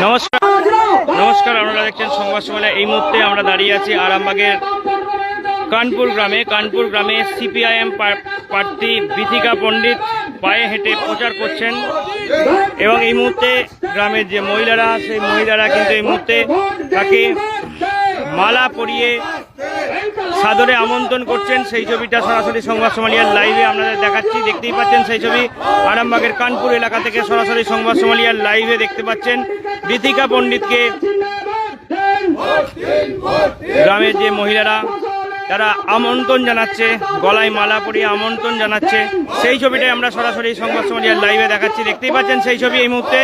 নমস্কার, আপনারা দেখছেন সংবাদ সমালে। এই মুহূর্তে আমরা দাঁড়িয়ে আছি আরামবাগের কানপুর গ্রামে সিপিআইএম প্রার্থী বিথিকা পণ্ডিত পায়ে হেঁটে প্রচার করছেন এবং এই মুহূর্তে গ্রামের যে মহিলারা, সেই মহিলারা কিন্তু এই মুহূর্তে তাকে মালা পরিয়ে সাদরে আমন্ত্রণ করছেন। সেই ছবিটা সরাসরি সংবাদ সমালিয়ার লাইভে আপনাদের দেখাচ্ছি, দেখতেই পাচ্ছেন সেই ছবি। আরামবাগের কানপুর এলাকা থেকে সরাসরি সংবাদ সমালিয়ার লাইভে দেখতে পাচ্ছেন বিথিকা পণ্ডিতকে গ্রামের যে মহিলারা তারা আমন্ত্রণ জানাচ্ছে, গলায় মালা পরিয়ে আমন্ত্রণ জানাচ্ছে। সেই ছবিটাই আমরা সরাসরি সংবাদ সমালিয়ার লাইভে দেখাচ্ছি, দেখতেই পাচ্ছেন সেই ছবি। এই মুহূর্তে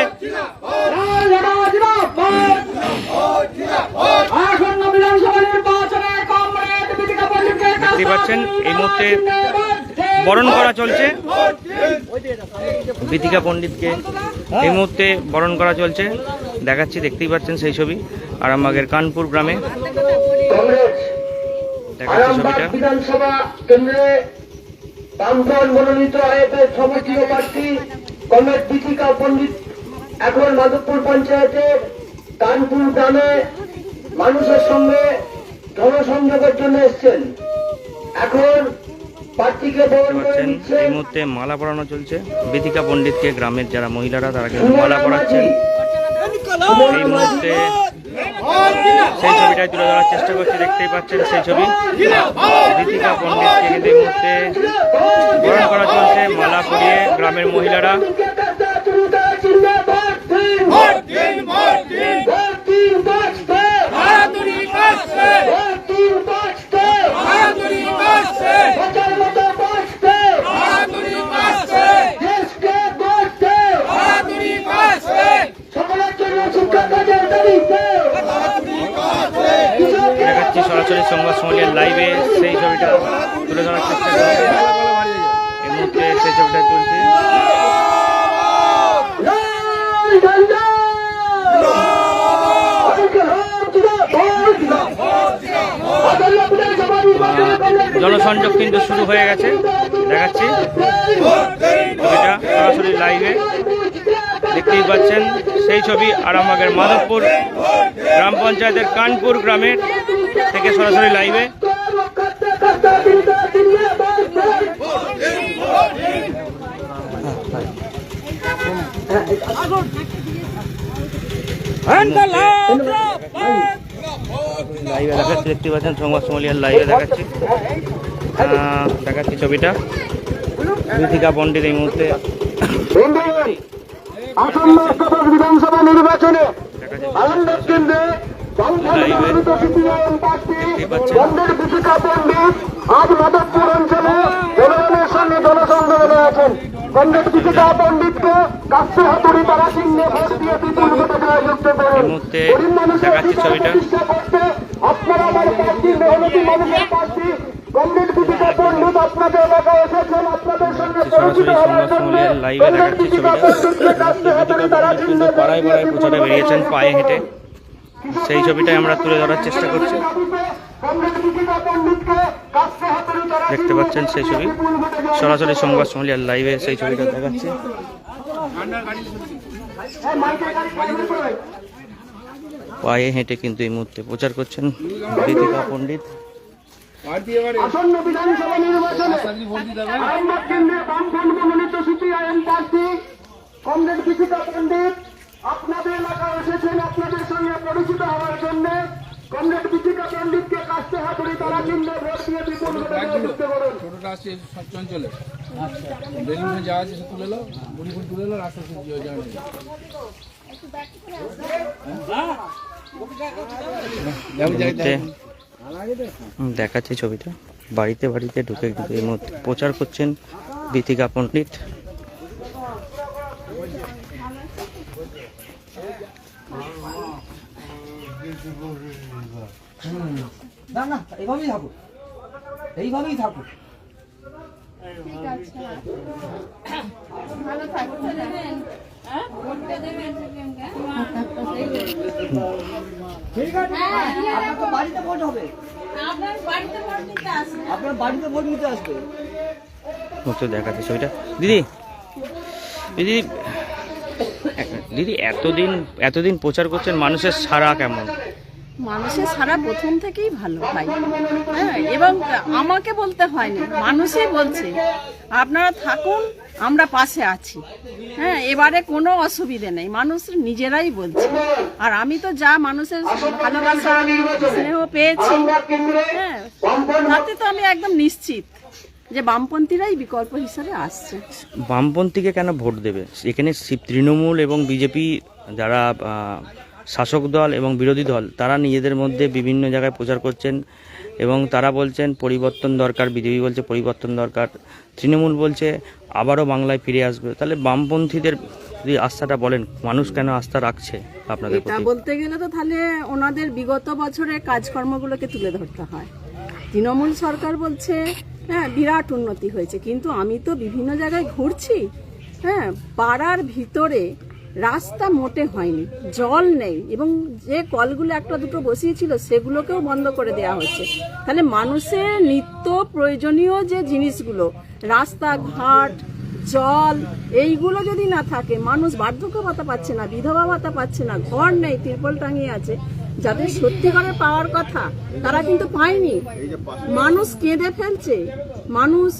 দেখতেই পাচ্ছেন এই মুহূর্তে বরণ করা চলছে বিথিকা পণ্ডিতকে, এই মুহূর্তে বরণ করা চলছে, দেখাচ্ছি, দেখতেই পাচ্ছেন সেই ছবি। আরামবাগের কানপুর গ্রামে দেখাচ্ছি ছবিটা। বিধানসভা কেন্দ্রে বামফ্রন্ট মনোনীত আইএফএস সমিতির প্রার্থী কমরেড বিথিকা পণ্ডিত এখন মাধবপুর পঞ্চায়েতের কানপুর গ্রামে মানুষের সঙ্গে জনসংযোগের জন্য এসছেন। এখন প্রার্থীকে এই মুহূর্তে মালা পরানো চলছে বিথিকা পণ্ডিতকে। গ্রামের যারা মহিলারা তারা কিন্তু মালা পরাচ্ছেন। এই মুহূর্তে সেই ছবিটাই তুলে ধরার চেষ্টা করছি, দেখতেই পাচ্ছেন সেই ছবি। বিথিকা পণ্ডিতকে কিন্তু এই মুহূর্তে বরণ করা চলছে মালা পরিয়ে গ্রামের মহিলারা। দেখাচ্ছি সরাসরি সংবাদ সমালিয়ার লাইভে সেই ছবিটা তুলে ধরার চেষ্টা করছি। এই মুহূর্তে সেই ছবিটা তুলছি। জনসংযোগ কিন্তু শুরু হয়ে গেছে, দেখাচ্ছি ছবিটা সরাসরি লাইভে, দেখতেই পাচ্ছেন সেই ছবি। আরামবাগের মাধবপুর গ্রাম পঞ্চায়েতের কানপুর গ্রামের থেকে সরাসরি লাইভে। লাইভে দেখাচ্ছি, দেখতে পাচ্ছেন সংবাদ সমালিয়ার লাইভে দেখাচ্ছি ছবিটা। বিথিকা পণ্ডিত এই মুহূর্তে বিধানসভা নির্বাচনে বিথিকা পণ্ডিত আজ মাধবপুর অঞ্চলে জনগণের সঙ্গে জনসংযোগে রয়েছেন। কমরেড বিথিকা পণ্ডিতকে কাছে হাতুড়ি তারা চিহ্নে ভোট দিয়ে বিপুল ভোটে জয়যুক্ত করেন। দেখাচ্ছি ছবিটা। আপনারা আমার প্রার্থী মেহনতি মানুষের প্রার্থী কমরেড বিথিকা পণ্ডিত আপনাদের এলাকায় এসেছেন, আপনাদের সঙ্গে পরিচিত হওয়ার জন্য কমরেড বিথিকা পণ্ডিতকে কাছে হাতুড়ি তারা চিহ্নে পাড়ায় পাড়ায় প্রচারে বেরিয়েছেন পায়ে হেঁটে, সেই ছবিটাই আমরা তুলে ধরার চেষ্টা করছি। দেখতে পাচ্ছেন সেই ছবি সরাসরি সংবাদ সমালিয়ার লাইভে, সেই ছবিটা দেখাচ্ছে। পায়ে হেঁটে কিন্তু এই মুহূর্তে প্রচার করছেন বিথিকা পণ্ডিত। আসন্ন বিধানসভা নির্বাচনে আরামবাগ কেন্দ্রে বামফ্রন্ট মনোনীত সিপিআইএম প্রার্থী কমরেড বিথিকা পণ্ডিত আপনাদের এলাকায় এসেছেন, আপনাদের সঙ্গে পরিচিত হওয়ার জন্য কমরেড বিথিকা পণ্ডিতকে কাছে হাতুড়ি তারা চিহ্নে ভোট দিয়ে বিপুল ভোটে জয়যুক্ত করুন। ছোটটা আসছে চঞ্চলে, বেলুন যা আছে সে তুলে এলো, বুড়ি ফুল তুলে এলো, রাস্তা দেখাচ্ছি ছবিটা। বাড়িতে বাড়িতে ঢুকে ঢুকে এই মুহূর্তে প্রচার করছেন বিথিকা পণ্ডিত। না না, এইভাবেই থাকুক, এইভাবেই থাকুক। ঠিক আছে, ভালো থাকুন। ঠিক আছে, আপনার তো বাড়িতে ভোট হবে, আপনার বাড়িতে ভোট নিতে আসবে। দেখাচ্ছে ছবিটা। দিদি দিদি দিদি এতদিন প্রচার করছেন, মানুষের সাড়া কেমন? মানুষের সারা প্রথম থেকেই ভালো ভাই। হ্যাঁ, এবং আমাকে বলতে হয়নি, মানুষই বলছে আপনারা থাকুন, আমরা পাশে আছি। হ্যাঁ, এবারে কোনো অসুবিধে নেই, মানুষ নিজেরাই বলছে। আর আমি তো যা মানুষের ভালোবাসা স্নেহ পেয়েছি, হ্যাঁ, তাতে তো আমি একদম নিশ্চিত যে বামপন্থীরাই বিকল্প হিসাবে আসছে। বামপন্থীকে কেন ভোট দেবে? এখানে তৃণমূল এবং বিজেপি যারা শাসক দল এবং বিরোধী দল, তারা নিজেদের মধ্যে বিভিন্ন জায়গায় প্রচার করছেন এবং তারা বলছেন পরিবর্তন দরকার। বিজেপি বলছে পরিবর্তন দরকার, তৃণমূল বলছে আবারও বাংলায় ফিরে আসবে। তাহলে বামপন্থীদের যদি আস্থাটা বলেন, মানুষ কেন আস্থা রাখছে আপনাদের এটা প্রতি? বলতে গেলে তো তাহলে ওনাদের বিগত বছরের কাজকর্মগুলোকে তুলে ধরতে হয়। তৃণমূল সরকার বলছে হ্যাঁ বিরাট উন্নতি হয়েছে, কিন্তু আমি তো বিভিন্ন জায়গায় ঘুরছি, হ্যাঁ, পাড়ার ভিতরে রাস্তা মোটে হয়নি, জল নেই, এবং যে কলগুলো একটা দুটো বসিয়েছিল সেগুলোকেও বন্ধ করে দেওয়া হচ্ছে। তাহলে মানুষের নিত্য প্রয়োজনীয় যে জিনিসগুলো, রাস্তাঘাট, জল, এইগুলো যদি না থাকে, মানুষ বার্ধক্য ভাতা পাচ্ছে না, বিধবা ভাতা পাচ্ছে না, ঘর নেই, তিরপল টাঙিয়ে আছে। যাদের সত্যিকারের পাওয়ার কথা তারা কিন্তু পায়নি। মানুষ কেঁদে ফেলছে, মানুষ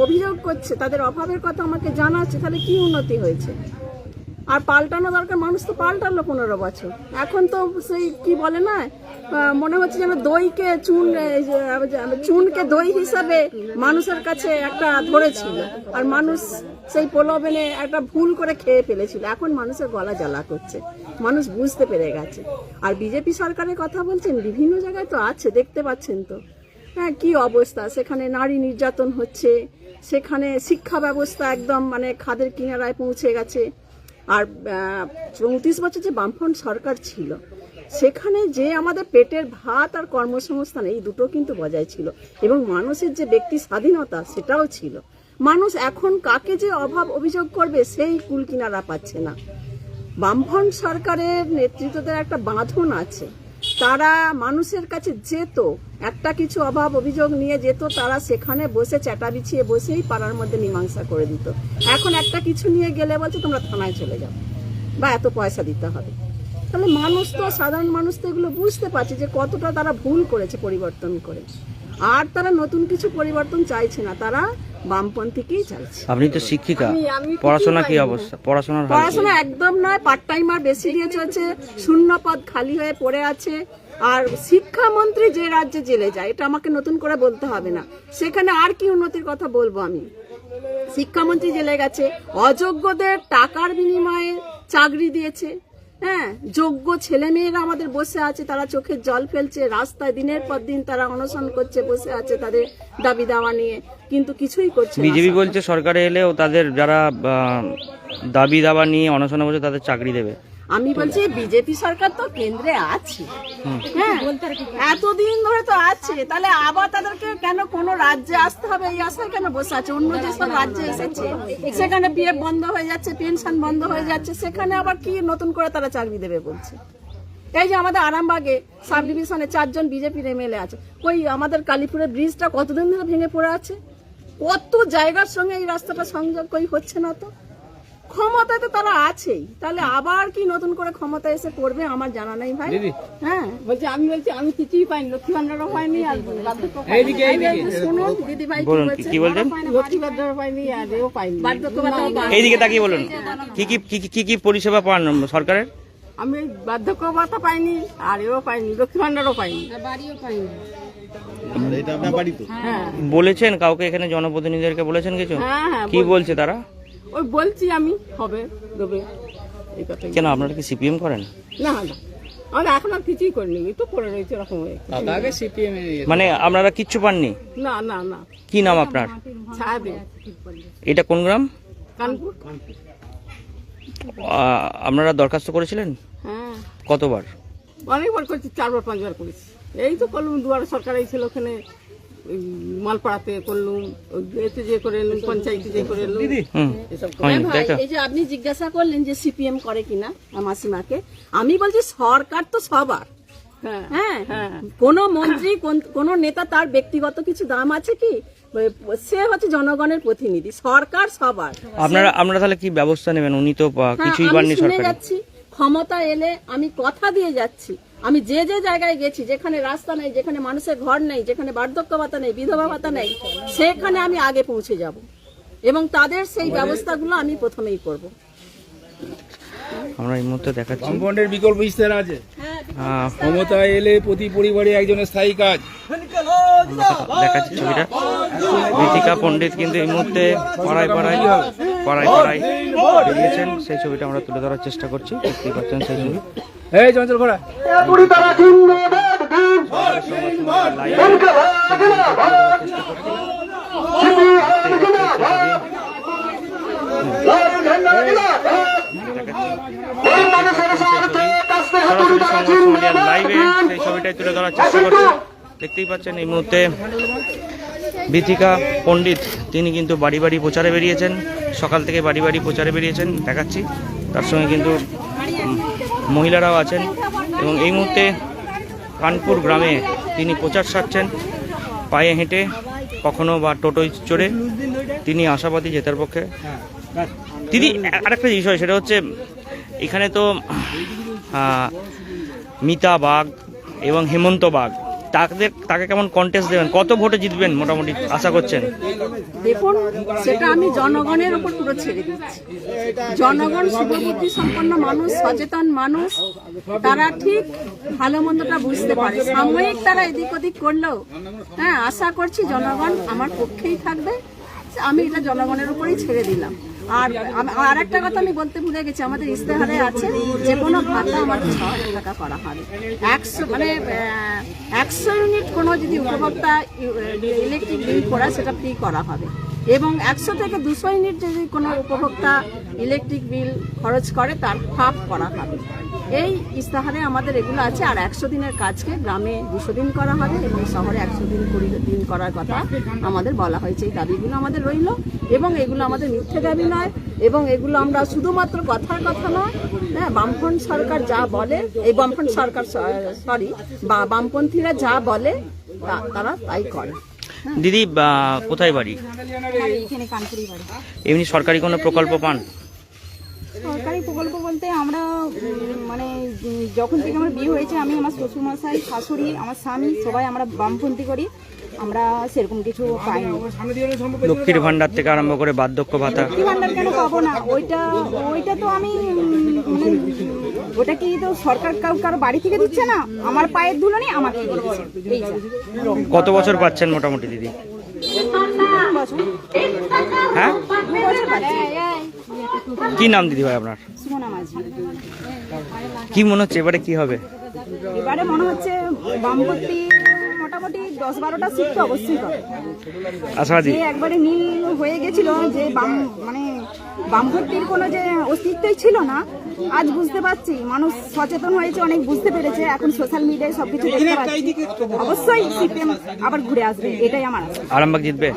অভিযোগ করছে, তাদের অভাবের কথা আমাকে জানাচ্ছে। তাহলে কি উন্নতি হয়েছে? আর পাল্টানো দরকার, মানুষ তো পাল্টালো 15 বছর। এখন তো সেই কি বলে না, মনে হচ্ছে যেন দইকে চুনকে দই হিসাবে মানুষের কাছে একটা ধরেছিল, আর মানুষ সেই প্রলোভনে একটা ভুল করে খেয়ে ফেলেছিল। এখন মানুষের গলা জ্বালা করছে, মানুষ বুঝতে পেরে গেছে। আর বিজেপি সরকারের কথা বলছেন, বিভিন্ন জায়গায় তো আছে, দেখতে পাচ্ছেন তো, হ্যাঁ, কি অবস্থা। সেখানে নারী নির্যাতন হচ্ছে, সেখানে শিক্ষা ব্যবস্থা একদম মানে খাদের কিনারায় পৌঁছে গেছে। আর 34 বছর যে বামফ্রন্ট সরকার ছিল, সেখানে যে আমাদের পেটের ভাত আর কর্মসংস্থান, এই দুটো কিন্তু বজায় ছিল, এবং মানুষের যে ব্যক্তি স্বাধীনতা সেটাও ছিল। মানুষ এখন কাকে যে অভাব অভিযোগ করবে সেই কুল কিনারা পাচ্ছে না। বামফ্রন্ট সরকারের নেতৃত্বদের একটা বাঁধন আছে, তারা মানুষের কাছে যেত, একটা কিছু অভাব অভিযোগ নিয়ে যেত, তারা সেখানে বসে চ্যাটা বিছিয়ে বসেই পাড়ার মধ্যে মীমাংসা করে দিত। এখন একটা কিছু নিয়ে গেলে বলছে তোমরা থানায় চলে যাও বা এত পয়সা দিতে হবে। তাহলে মানুষ তো, সাধারণ মানুষ তো এগুলো বুঝতে পারছে যে কতটা তারা ভুল করেছে পরিবর্তন করে। আর তারা নতুন কিছু পরিবর্তন চাইছে না, তারা বামপন্থীকেই চাইছে। আপনি তো শিক্ষিকা, আমি পড়াশোনা কি কিছুই অবস্থা? পড়াশোনার হাল কি? পড়াশোনা একদম নয়, পার্ট টাইমার বেশি দিয়ে চলছে, শূন্য পদ খালি হয়ে পড়ে আছে। আর শিক্ষামন্ত্রী যে রাজ্যে জেলে যায়, এটা আমাকে নতুন করে বলতে হবে না, সেখানে আর কি উন্নতির কথা বলবো আমি। শিক্ষামন্ত্রী জেলে গেছে, অযোগ্যদের টাকার বিনিময়ে চাকরি দিয়েছে। হ্যাঁ, যোগ্য ছেলে মেয়েরা আমাদের বসে আছে, তারা চোখের জল ফেলছে, রাস্তায় দিনের পর দিন তারা অনশন করছে, বসে আছে তাদের দাবি দাওয়া নিয়ে, কিন্তু কিছুই করছে না। বিজেপি বলছে সরকারে এলেও তাদের যারা দাবি দাবা নিয়ে অনশনে বসে তাদের চাকরি দেবে। আমি বলছি বিজেপি সরকার তো কেন্দ্রে আছে, হ্যাঁ, এতদিন ধরে তো আছে, তাহলে আবার তাদেরকে কেন কোনো রাজ্যে আসতে হবে এই আশায় কেন বসে আছে? অন্য যেসব রাজ্যে এসেছে সেখানে পিএফ বন্ধ হয়ে যাচ্ছে, পেনশন বন্ধ হয়ে যাচ্ছে, সেখানে আবার কি নতুন করে তারা চাকরি দেবে বলছে? এই যে আমাদের আরামবাগে সাব ডিভিশনে 4 জন বিজেপির এমএলএ আছে, ওই আমাদের কালীপুরের ব্রিজটা কতদিন ধরে ভেঙে পড়ে আছে, কত জায়গার সঙ্গে এই রাস্তাটা সংযোগ কই হচ্ছে না। তো ক্ষমতায় তো তারা আছেই, তাহলে আবার কি নতুন করে ক্ষমতা এসে করবে আমার জানা নেই ভাই। হ্যাঁ, বলছি আমি কিছুই পাইনি, লক্ষ্মী ভান্ডারও পাইনি, আর শুনুন দিদি ভাই কি বলছেন? লক্ষ্মী ভান্ডারও পাইনি, আর এও পাইনি, বার্ধক্য ভাতাও পাইনি। এইদিকে তাকিয়ে বলুন, কি কি পরিষেবা পান সরকারের? আমি বার্ধক্য ভাতা পাইনি, আর এও পাইনি, লক্ষ্মী ভান্ডারও পাইনি, বাড়িও পাইনি। হ্যাঁ, বলেছেন কাউকে এখানে জনপ্রতিনিধিদেরকে বলেছেন কিছু? হ্যাঁ, কি বলছে তারা? ওই বলছি আমি হবে দেবে এই কথা। কেন আপনারা কি সিপিএম করেন? না না, আমরা এখন আর কিছুই করিনি, এই তো পড়ে রয়েছে এরকম হয়ে। আগে সিপিএম মানে আপনারা কিচ্ছু পাননি? না না না। কি নাম আপনার? ছায়াদে, এটা কোন গ্রাম? কানপুর। আপনারা দরখাস্ত করেছিলেন? হ্যাঁ, কতবার? অনেকবার করেছি, 4বার 5বার করেছি। এই তো করলুম, দুয়ারে সরকার এই ছিল ওখানে, মালপাড়াতে করলুম, এতে যে করে এলুম, পঞ্চায়েতে যে করে এলুম। এই যে আপনি জিজ্ঞাসা করলেন যে সিপিএম করে কিনা মাসিমাকে, আমি বলছি সরকার তো সবার। হ্যাঁ, কোন মন্ত্রী কোন নেতা তার ব্যক্তিগত কিছু দাম আছে কি? সে হচ্ছে জনগণের প্রতিনিধি, সরকার সবার। আপনারা তাহলে কি ব্যবস্থা নেবেন? উনি তো কিছুই হ্যাঁ, পাননি আমি শুনে সরকারি। যাচ্ছি, ক্ষমতা এলে আমি কথা দিয়ে যাচ্ছি, আমি যে যে জায়গায় গেছি, যেখানে রাস্তা নেই, যেখানে মানুষের ঘর নেই, যেখানে বার্ধক্য ভাতা নেই, বিধবা ভাতা নেই, সেখানে আমি আগে পৌঁছে যাব এবং তাদের সেই ব্যবস্থাগুলো আমি প্রথমেই করব। আমরা এই মুহূর্তে দেখাচ্ছি কম্পাউন্ডের বিকল্প ইস্তার আছে, আহ, ক্ষমতা এলে প্রতি পরিবারে একজনের স্থায়ী কাজ। দেখাচ্ছি ছবিটা। বিথিকা পণ্ডিত কিন্তু এই মুহূর্তে পাড়ায় বেরিয়েছেন, সেই ছবিটা আমরা তুলে ধরার চেষ্টা করছি। দেখতেই পাচ্ছেন সেই ছবি। এই চঞ্চল ঘোড়া তুড়ি তারা জিন্দাবাদ দিন লাইভে সেই ছবিটাই তুলে ধরার চেষ্টা করছি। দেখতেই পাচ্ছেন এই মুহূর্তে বিথিকা পণ্ডিত তিনি কিন্তু বাড়ি বাড়ি প্রচারে বেরিয়েছেন, সকাল থেকে বাড়ি বাড়ি প্রচারে বেরিয়েছেন দেখাচ্ছি। তার সঙ্গে কিন্তু মহিলারাও আছেন এবং এই মুহূর্তে কানপুর গ্রামে তিনি প্রচার সারছেন পায়ে হেঁটে, কখনো বা টোটোয় চড়ে। তিনি আশাবাদী জেতার পক্ষে। দিদি, আরেকটা বিষয়, সেটা হচ্ছে এখানে তো মিতা বাগ এবং হেমন্ত বাগ, তাকে কেমন কন্টেস্ট দেবেন? কত ভোটে জিতবেন মোটামুটি আশা করছেন? দেখুন, সেটা আমি জনগণের উপর পুরো ছেড়ে দিচ্ছি। জনগণ শুভবুদ্ধি সম্পন্ন মানুষ, সচেতন মানুষ, তারা ঠিক ভালো মন্দটা বুঝতে পারে। সাময়িক তারা এদিক ওদিক করলেও হ্যাঁ, আশা করছি জনগণ আমার পক্ষেই থাকবে। আমি এটা জনগণের উপরেই ছেড়ে দিলাম। আর একটা কথা আমি বলতে ভুলে গেছি, আমাদের ইস্তেহারে আছে যে কোনো ভাতা আমার 6,000 টাকা করা হবে। 100 ইউনিট কোনো যদি উপভোক্তা ইলেকট্রিক বিল করা, সেটা ফ্রি করা হবে। এবং 100 থেকে 200 ইউনিট যদি কোনো উপভোক্তা ইলেকট্রিক বিল খরচ করে, তার হাফ করা হবে। এই ইস্তেহারে আমাদের এগুলো আছে। আর 100 দিনের কাজকে গ্রামে 200 দিন করা হবে এবং শহরে 100 দিন 20 দিন করার কথা আমাদের বলা হয়েছে। এই দাবিগুলো আমাদের রইল এবং এগুলো আমাদের মিথ্যে দাবি নয় এবং এগুলো আমরা শুধুমাত্র কথার কথা নয়। হ্যাঁ, বামফ্রন্ট সরকার যা বলে, এই বামফ্রন্ট সরকার বামপন্থীরা যা বলে তারা তাই করে। দিদি, কোথায় বাড়ি? এখানে কানপুরি বাড়ি। এমনি সরকারি কোনো প্রকল্প পান? সরকারি প্রকল্প বলতে আমরা মানে যখন থেকে আমার বিয়ে হয়েছে, আমি আমার শ্বশুরমশাই, শাশুড়ি, আমার স্বামী সবাই আমরা বামপন্থী করি, আমরা সেরকম কিছু পাইনি। লক্ষ্মীর ভান্ডার থেকে আরম্ভ করে বার্ধক্য ভাতা। লক্ষ্মী ভান্ডার কেন পাবো না? ওইটা তো আমি মানে ওটা কি তো সরকার কারো বাড়ি থেকে দিচ্ছে না, আমার পায়ের ধুলো নেই, আমাকে দিচ্ছে। এই যা। কত বছর পাচ্ছেন মোটামুটি দিদি? হ্যাঁ, 2 বছর পাচ্ছি। কি নাম দিদি ভাই আপনার? সুমনা মাঝি। কি মনে হচ্ছে এবারে কি হবে? এবারে মনে হচ্ছে বামপন্থী মোটামুটি 10-12টা সিট তো অবশ্যই পাবে। আশাবাদী যে একবারে নীল হয়ে গেছিল, যে মানে বামপন্থীর কোনো যে অস্তিত্বই ছিল না, আজ বুঝতে পারছি মানুষ সচেতন হয়েছে, অনেক বুঝতে পেরেছে। এখন সোশ্যাল মিডিয়ায় সবকিছু দেখতে পাচ্ছি। অবশ্যই সিপিএম আবার ঘুরে আসবে, এটাই আমার আশা। আরামবাগ জিতবে?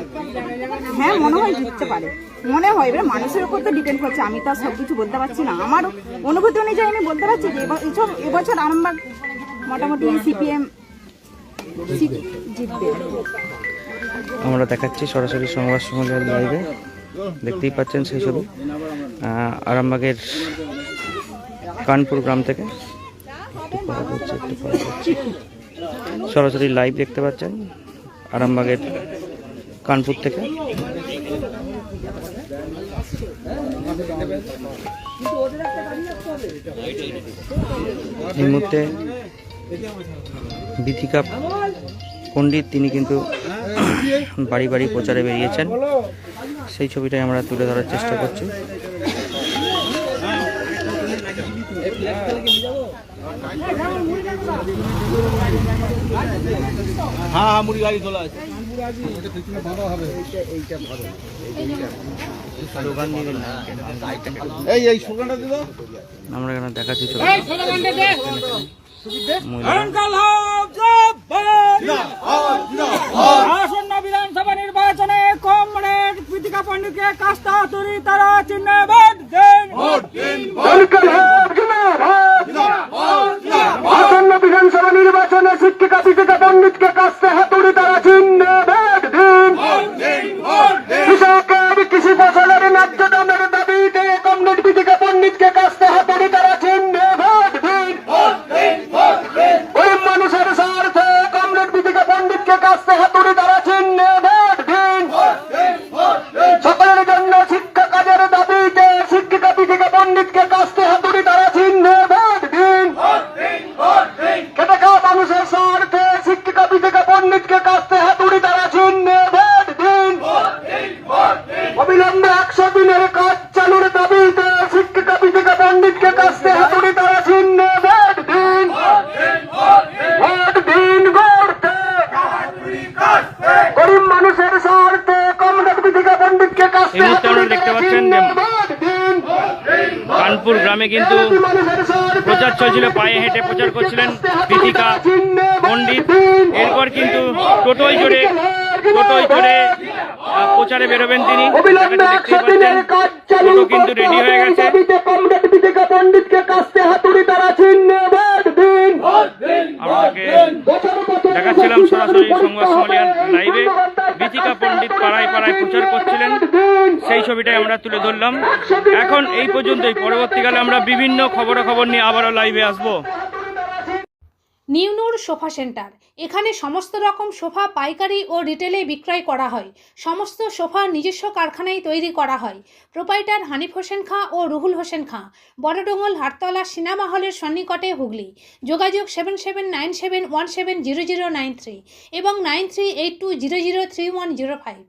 হ্যাঁ, মনে হয় জিততে পারে, মনে হয়। এবার মানুষের উপর তো ডিপেন্ড করছে, আমি তো সবকিছু বলতে পারছি না। আমার অনুভূতি অনুযায়ী আমি বলতে পারছি যে এবছর আরামবাগ মোটামুটি সিপিএম জিতবে। আমরা দেখাচ্ছি সরাসরি সংবাদ সম্মেলনের লাইভে। দেখতেই পাচ্ছেন সেই ছবি আরামবাগের কানপুর গ্রাম থেকে। সরাসরি লাইভ দেখতে পাচ্ছেন আরামবাগের কানপুর থেকে। এই মুহূর্তে বিথিকা পণ্ডিত তিনি কিন্তু বাড়ি বাড়ি প্রচারে বেরিয়েছেন, সেই ছবিটাই আমরা তুলে ধরার চেষ্টা করছি। হ্যাঁ, মুড়ি গাড়ি তোলা আছে। এই স্লোগানটা দিল। আমরা এখানে দেখাচ্ছি ছবি। আসন্ন বিধানসভা নির্বাচনে কমরেড বিথিকা পণ্ডিতকে কাস্তা তরি তারা চিহ্নে ভোট দিন। আসন্ন বিধানসভা নির্বাচনে শিক্ষিকা বিথিকা পণ্ডিতকে কাস্তে হাতুড়ি তারা চিহ্নে ভোট দিন। মল্লিকপুর গ্রামে কিন্তু প্রচার চলছিল, পায়ে হেঁটে প্রচার করছিলেন বিথিকা পণ্ডিত। এরপর কিন্তু টোটোয় চড়ে প্রচারে বেরোবেন তিনি। দেখতেই পাচ্ছেন টোটো কিন্তু রেডি হয়ে গেছে। আপনাকে দেখাচ্ছিলাম সরাসরি সংবাদ সম্মেলন লাইভে। বিথিকা পণ্ডিত পাড়ায় পাড়ায় প্রচার করছিলেন, সেই ছবিটাই আমরা তুলে ধরলাম। এখন এই পর্যন্তই, পরবর্তীকালে আমরা বিভিন্ন খবরাখবর নিয়ে আবারও লাইভে আসবো। নিউ নূর সোফা সেন্টার, এখানে সমস্ত রকম সোফা পাইকারি ও রিটেলে বিক্রয় করা হয়। সমস্ত সোফা নিজস্ব কারখানায় তৈরি করা হয়। প্রোপাইটার হানিফ হোসেন খাঁ ও রুহুল হোসেন খাঁ, বড়ডোঙ্গল হাটতলা সিনেমা হলের সন্নিকটে, হুগলি। যোগাযোগ 7797170093 এবং 9382003105।